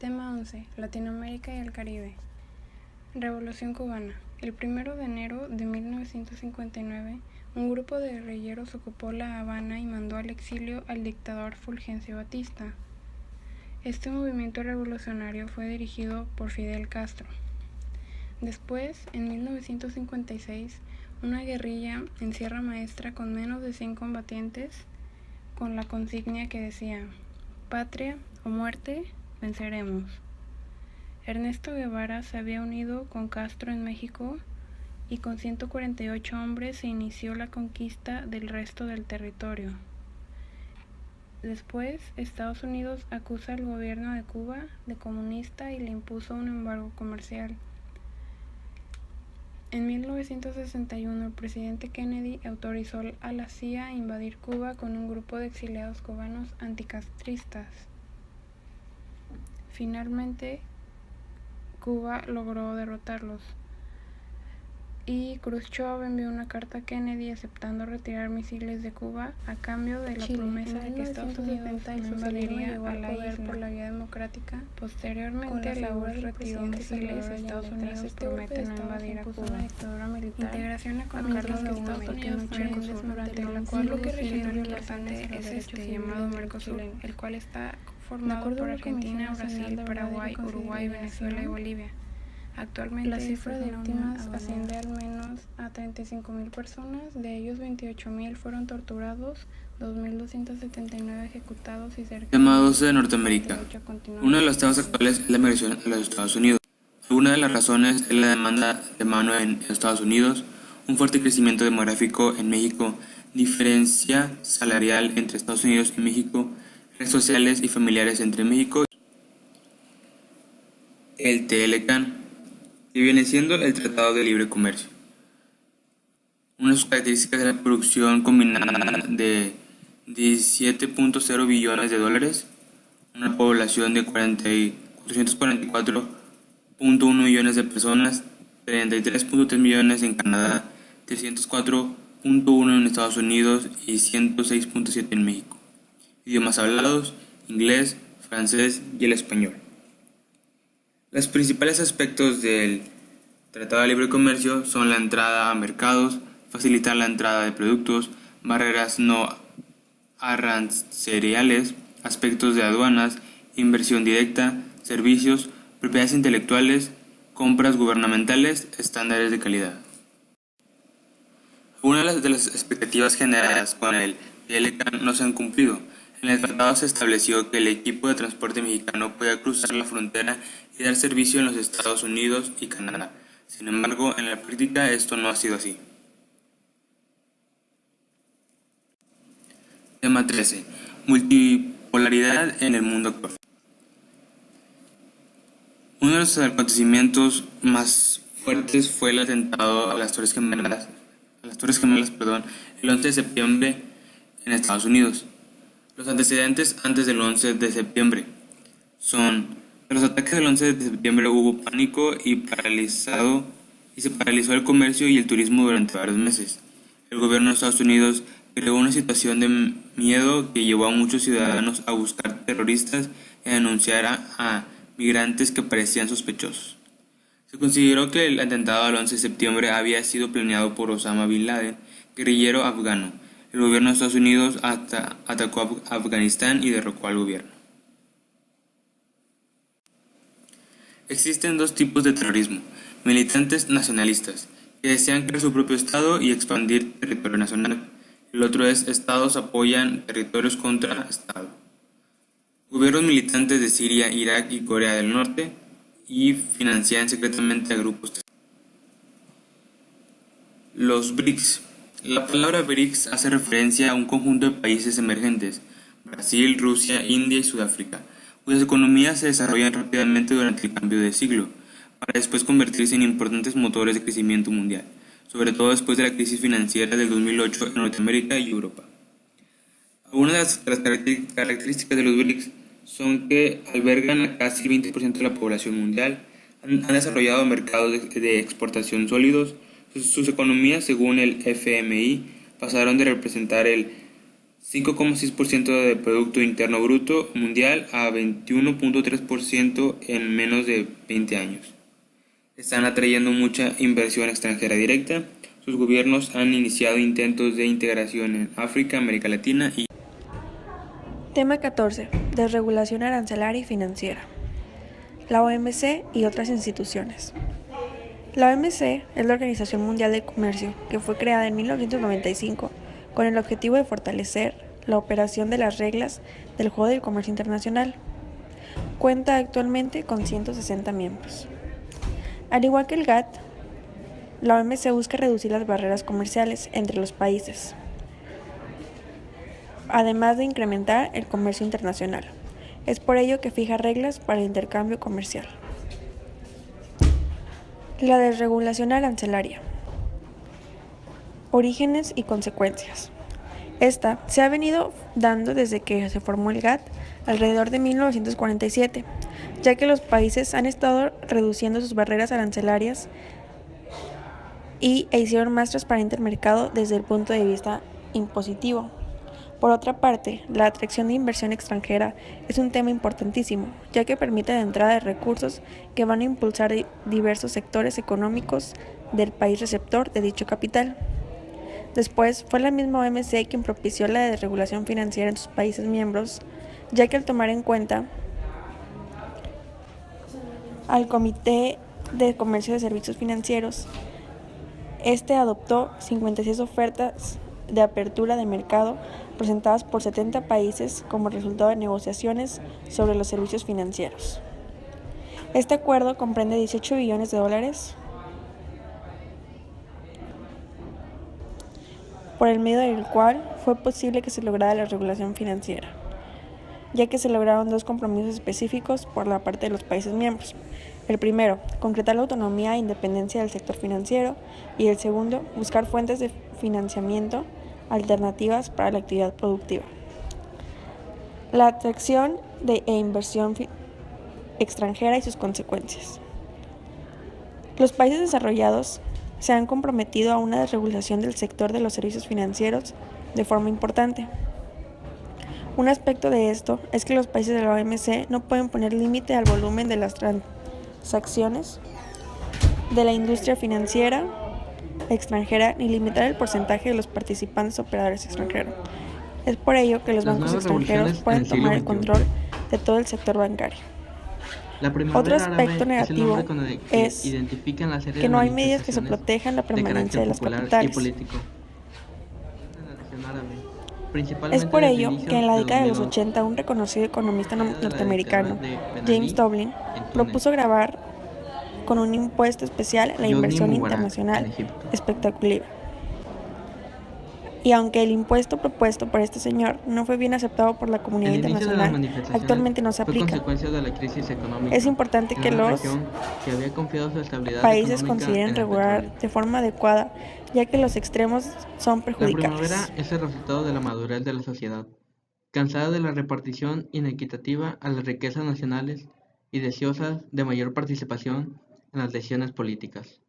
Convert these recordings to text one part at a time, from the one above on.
Tema 11. Latinoamérica y el Caribe. Revolución cubana. El 1 de enero de 1959, un grupo de guerrilleros ocupó La Habana y mandó al exilio al dictador Fulgencio Batista. Este movimiento revolucionario fue dirigido por Fidel Castro. Después, en 1956, una guerrilla en Sierra Maestra con menos de 100 combatientes, con la consigna que decía: patria o muerte, venceremos. Ernesto Guevara se había unido con Castro en México y con 148 hombres se inició la conquista del resto del territorio. Después, Estados Unidos acusa al gobierno de Cuba de comunista y le impuso un embargo comercial. En 1961, el presidente Kennedy autorizó a la CIA a invadir Cuba con un grupo de exiliados cubanos anticastristas. Finalmente, Cuba logró derrotarlos, y Khrushchev envió una carta a Kennedy aceptando retirar misiles de Cuba a cambio de la promesa de que Estados Unidos no invadiría a la isla por la vía democrática. Posteriormente, la URSS retiró misiles y Estados Unidos promete no invadir a Cuba. Integración económica de Estados Unidos fue durante la cual un territorio importante es llamado Mercosur, el cual está formado por Argentina, Brasil, Paraguay, Uruguay, Venezuela y Bolivia. Actualmente, la cifra de víctimas asciende al menos a 35.000 personas, de ellos 28.000 fueron torturados, 2.279 ejecutados y cerca Tema 12 de Norteamérica. Uno de los temas actuales es la migración a los Estados Unidos. Una de las razones es la demanda de mano en Estados Unidos, un fuerte crecimiento demográfico en México, diferencia salarial entre Estados Unidos y México, redes sociales y familiares entre México y el TLCAN, que viene siendo el Tratado de Libre Comercio. Una de sus características es la producción combinada de 17.0 billones de dólares, una población de 444.1 millones de personas, 33.3 millones en Canadá, 304.1 en Estados Unidos y 106.7 en México. Idiomas hablados: inglés, francés y el español. Los principales aspectos del Tratado de Libre Comercio son la entrada a mercados, facilitar la entrada de productos, barreras no arancelarias, aspectos de aduanas, inversión directa, servicios, propiedades intelectuales, compras gubernamentales, estándares de calidad. Algunas de las expectativas generadas con el TLCAN no se han cumplido. En el tratado se estableció que el equipo de transporte mexicano podía cruzar la frontera y dar servicio en los Estados Unidos y Canadá. Sin embargo, en la práctica esto no ha sido así. Tema 13. Multipolaridad en el mundo actual. Uno de los acontecimientos más fuertes fue el atentado a las Torres Gemelas, el 11 de septiembre en Estados Unidos. Los antecedentes antes del 11 de septiembre son: en los ataques del 11 de septiembre hubo pánico y se paralizó el comercio y el turismo durante varios meses. El gobierno de Estados Unidos creó una situación de miedo que llevó a muchos ciudadanos a buscar terroristas y a denunciar a migrantes que parecían sospechosos. Se consideró que el atentado del 11 de septiembre había sido planeado por Osama Bin Laden, guerrillero afgano. El gobierno de Estados Unidos atacó a Afganistán y derrocó al gobierno. Existen dos tipos de terrorismo: militantes nacionalistas, que desean crear su propio estado y expandir territorio nacional. El otro es estados apoyan territorios contra estado. Gobiernos militantes de Siria, Irak y Corea del Norte y financian secretamente a grupos terroristas. Los BRICS. La palabra BRICS hace referencia a un conjunto de países emergentes: Brasil, Rusia, India y Sudáfrica, cuyas economías se desarrollan rápidamente durante el cambio de siglo, para después convertirse en importantes motores de crecimiento mundial, sobre todo después de la crisis financiera del 2008 en Norteamérica y Europa. Algunas de las características de los BRICS son que albergan a casi el 20% de la población mundial, han desarrollado mercados de exportación sólidos. Sus economías, según el FMI, pasaron de representar el 5,6% de Producto Interno Bruto mundial a 21,3% en menos de 20 años. Están atrayendo mucha inversión extranjera directa. Sus gobiernos han iniciado intentos de integración en África, América Latina y... Tema 14. Desregulación arancelaria y financiera. La OMC y otras instituciones. La OMC es la Organización Mundial de Comercio, que fue creada en 1995 con el objetivo de fortalecer la operación de las reglas del juego del comercio internacional. Cuenta actualmente con 160 miembros. Al igual que el GATT, la OMC busca reducir las barreras comerciales entre los países, además de incrementar el comercio internacional. Es por ello que fija reglas para el intercambio comercial. La desregulación arancelaria. Orígenes y consecuencias. Esta se ha venido dando desde que se formó el GATT alrededor de 1947, ya que los países han estado reduciendo sus barreras arancelarias e hicieron más transparente el mercado desde el punto de vista impositivo. Por otra parte, la atracción de inversión extranjera es un tema importantísimo, ya que permite la entrada de recursos que van a impulsar diversos sectores económicos del país receptor de dicho capital. Después, fue la misma OMC quien propició la desregulación financiera en sus países miembros, ya que al tomar en cuenta al Comité de Comercio de Servicios Financieros, este adoptó 56 ofertas de apertura de mercado presentadas por 70 países como resultado de negociaciones sobre los servicios financieros. Este acuerdo comprende 18 billones de dólares, por el medio del cual fue posible que se lograra la regulación financiera, ya que se lograron dos compromisos específicos por la parte de los países miembros. El primero, concretar la autonomía e independencia del sector financiero, y el segundo, buscar fuentes de financiamiento alternativas para la actividad productiva. La atracción e inversión extranjera y sus consecuencias. Los países desarrollados se han comprometido a una desregulación del sector de los servicios financieros de forma importante. Un aspecto de esto es que los países de la OMC no pueden poner límite al volumen de las transacciones de la industria financiera extranjera ni limitar el porcentaje de los participantes operadores extranjeros. Es por ello que los bancos extranjeros pueden tomar el control de todo el sector bancario. Otro aspecto negativo es que no hay medidas que se protejan la permanencia de los capitales. Es por ello que en la década de los 80 un reconocido economista norteamericano, James Tobin, propuso grabar con un impuesto especial la inversión internacional especulativa. Y aunque el impuesto propuesto por este señor no fue bien aceptado por la comunidad internacional, actualmente no se aplica. Es importante que los países consideren regular de forma adecuada, ya que los extremos son perjudiciales. La primavera es el resultado de la madurez de la sociedad, cansada de la repartición inequitativa a las riquezas nacionales y deseosas de mayor participación en las decisiones políticas.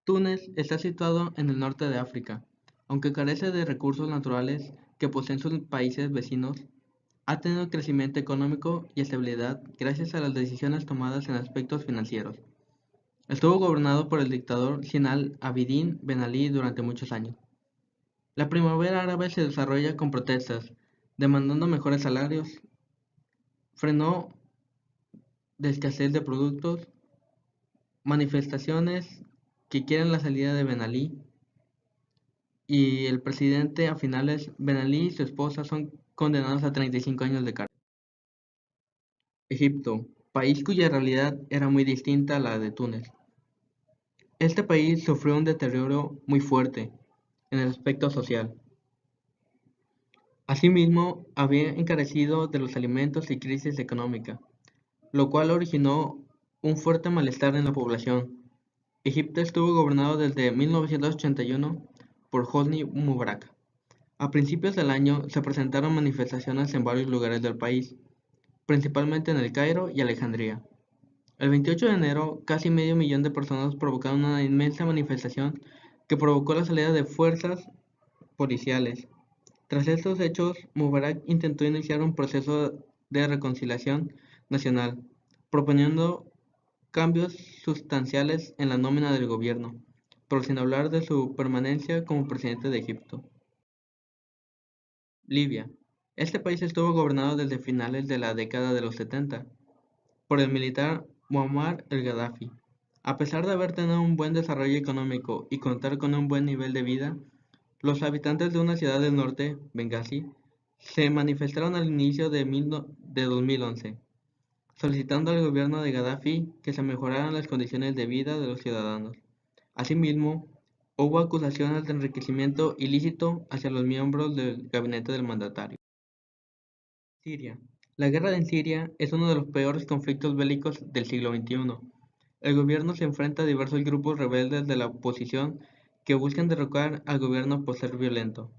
Túnez está situado en el norte de África. Aunque carece de recursos naturales que poseen sus países vecinos, ha tenido crecimiento económico y estabilidad gracias a las decisiones tomadas en aspectos financieros. Estuvo gobernado por el dictador Zine al-Abidine Ben Ali durante muchos años. La primavera árabe se desarrolla con protestas, demandando mejores salarios, frenó de escasez de productos, manifestaciones que quieren la salida de Ben Ali, y el presidente a finales. Ben Ali y su esposa son condenados a 35 años de cárcel. Egipto, país cuya realidad era muy distinta a la de Túnez. Este país sufrió un deterioro muy fuerte en el aspecto social. Asimismo, había encarecido de los alimentos y crisis económica, lo cual originó un fuerte malestar en la población. Egipto estuvo gobernado desde 1981 por Hosni Mubarak. A principios del año se presentaron manifestaciones en varios lugares del país, principalmente en El Cairo y Alejandría. El 28 de enero, casi medio millón de personas provocaron una inmensa manifestación que provocó la salida de fuerzas policiales. Tras estos hechos, Mubarak intentó iniciar un proceso de reconciliación nacional, proponiendo cambios sustanciales en la nómina del gobierno, pero sin hablar de su permanencia como presidente de Egipto. Libia. Este país estuvo gobernado desde finales de la década de los 70 por el militar Muammar el-Gaddafi. A pesar de haber tenido un buen desarrollo económico y contar con un buen nivel de vida, los habitantes de una ciudad del norte, Benghazi, se manifestaron al inicio de 2011, solicitando al gobierno de Gaddafi que se mejoraran las condiciones de vida de los ciudadanos. Asimismo, hubo acusaciones de enriquecimiento ilícito hacia los miembros del gabinete del mandatario. Siria. La guerra en Siria es uno de los peores conflictos bélicos del siglo XXI. El gobierno se enfrenta a diversos grupos rebeldes de la oposición que buscan derrocar al gobierno por ser violento.